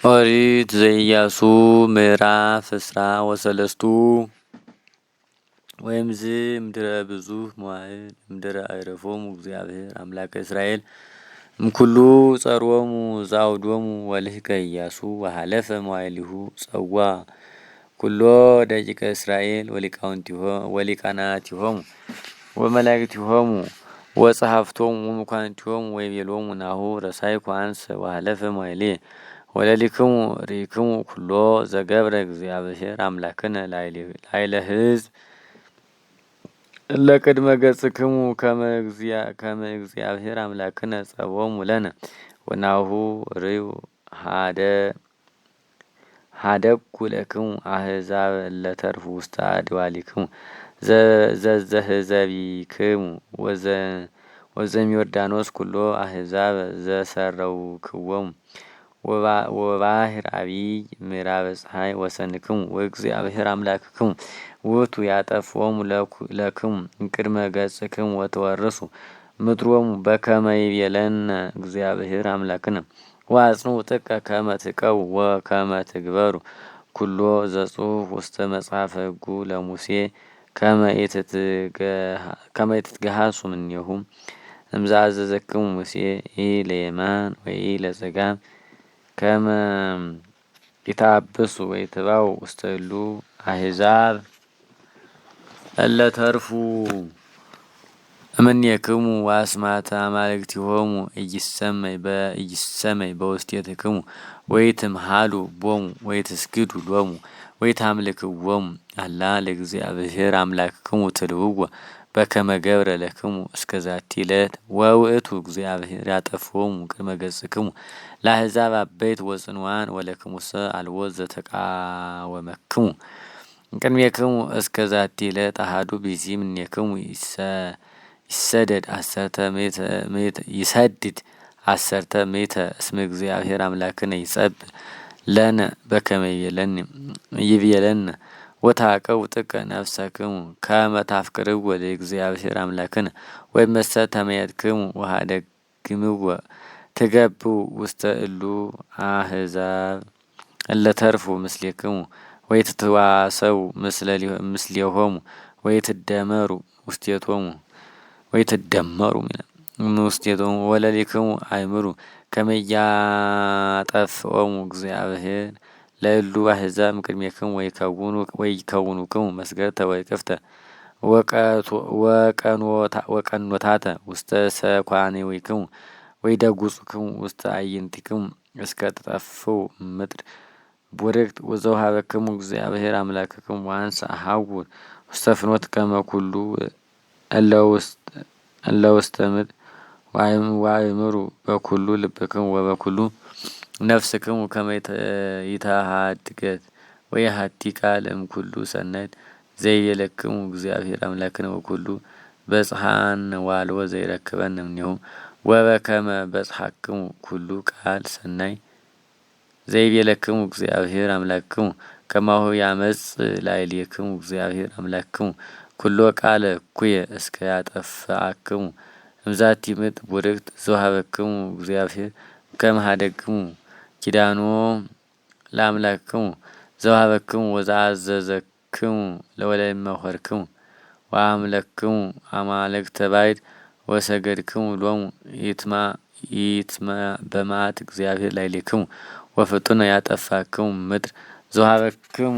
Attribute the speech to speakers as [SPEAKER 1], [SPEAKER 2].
[SPEAKER 1] ኦሪት ዘኢያሱ ምዕራፍ እስራ ወሰለስቱ ወይምዝ እምድረ ብዙኅ መዋዕል እምድረ አዕረፎሙ እግዚአብሔር አምላከ እስራኤል እምኩሉ ጸርዎሙ ዘአውዶሙ ወልህቀ ኢያሱ ወሃለፈ መዋዕሊሁ ጸዋ ኩሎ ደቂቀ እስራኤል ወሊቃናቲሆሙ ወመላእክቲሆሙ ወጸሐፍቶሙ ወመኳንንቲሆሙ ወይቤሎሙ ናሁ ረሳይኩ አንሰ ወሃለፈ መዋዕልየ ወለሊክሙ ርኢክሙ ኩሎ ዘገብረ እግዚአብሔር አምላክነ ላዕለ ሕዝብ እለ ቅድመ ገጽክሙ ከመ እግዚአብሔር አምላክነ ጸብኦሙ ለነ ወናሁ ርዩ ሀደጉ ለክሙ አሕዛብ እለ ተርፉ ውስተ አድባሊክሙ ዘዘህዘቢክሙ ወዘሚዮርዳኖስ ኩሎ አሕዛብ ዘሰረውክዎሙ ወባሕር አቢይ ምዕራበ ፀሐይ ወሰንክሙ ወእግዚአብሔር አምላክክሙ ውእቱ ያጠፍኦሙ ለክሙ እምቅድመ ገጽክሙ ወተወርሱ ምድሮሙ በከመ ይቤለነ እግዚአብሔር አምላክነ ወአጽንዑ ጥቀ ከመ ትቀው ወከመ ትግበሩ ኩሎ ዘጽሑፍ ውስተ መጽሐፈ ሕጉ ለሙሴ ከመ ኢትትገሃሱ እምኔሁ እምዘአዘዘክሙ ሙሴ ኢለየማን ወኢለጸጋም ከመ ኢታብሱ ወኢትባኡ ውስተ እሉ አሕዛብ እለ ተርፉ እምኔክሙ ወአስማተ አማልክቲሆሙ ኢይሰመይ በውስቴትክሙ ወኢትምሃሉ ቦሙ ወኢትስግዱ ሎሙ ወኢታምልክዎሙ አላ ለእግዚአብሔር አምላክክሙ ትልውዎ በከመ ገብረ ለክሙ እስከ ዛቲ ዕለት ወውእቱ እግዚአብሔር ያጠፍኦሙ ቅድመ ገጽክሙ ለአሕዛብ አበይት ወጽኑዓን ወለክሙሰ አልቦ ዘተቃወመክሙ እምቅድሜክሙ እስከ ዛቲ ዕለት አሐዱ ብእሲ እምኔክሙ ይሰድድ አሰርተ ምእተ እስመ እግዚአብሔር አምላክነ ይጸብእ ለነ በከመ ይቤለነ ወታቀቡ ጥቀ ነፍሰክሙ ከመ ታፍቅርዎ ለእግዚአብሔር አምላክነ ወእመሰ ተመየጥክሙ ወሀደግምዎ ትገብኡ ውስተ እሉ አሕዛብ እለ ተርፉ ምስሌክሙ ወኢትትዋሰው ምስሌሆሙ ወኢትደመሩ ውስቴቶሙ ወለሊክሙ አእምሩ ከመ ኢያጠፍኦሙ እግዚአብሔር ለእሉ አሕዛብ እምቅድሜክሙ ወይከውኑክሙ መስገድተ ወእቅፍተ ወቀኖታተ ውስተ ሰኳኔዊክሙ ወይደጉጹክሙ ውስተ አዕይንቲክሙ እስከ ትጠፍኡ ምድር ቡርክት ወዘውሃበክሙ እግዚአብሔር አምላክክሙ ወአንሰ አሐውር ውስተ ፍኖት ከመ ኩሉ እለ ውስተ ምድር ወአእምሩ በኩሉ ልብክሙ ወበኩሉ ነፍስክሙ ከመ ይትሃድገት ወየሐቲ ቃል እምኩሉ ሰናይት ዘይቤለክሙ እግዚአብሔር አምላክነ ወኩሉ በጽሐነ ወአልቦ ዘይረክበነ እምኔሁ ወበከመ በጽሐክሙ ኩሉ ቃል ሰናይ ዘይቤለክሙ እግዚአብሔር አምላክክሙ ከማሁ ያመጽእ ላዕሌክሙ እግዚአብሔር አምላክክሙ ኩሎ ቃለ እኩየ እስከ ያጠፍአክሙ እምዛቲ ምድር ቡርክት ዘወሃበክሙ እግዚአብሔር ከመ ሀደግክሙ ኪዳኖ ለአምላክክሙ ዘወሃበክሙ ወዘአዘዘክሙ ወለእመ ወአምለክክሙ አማልክተ ባዕድ ወሰገድክሙ ሎሙ ይትማ በመዓት እግዚአብሔር ላዕሌክሙ ወፍጡነ ያጠፋክሙ ምድር ዘወሃበክሙ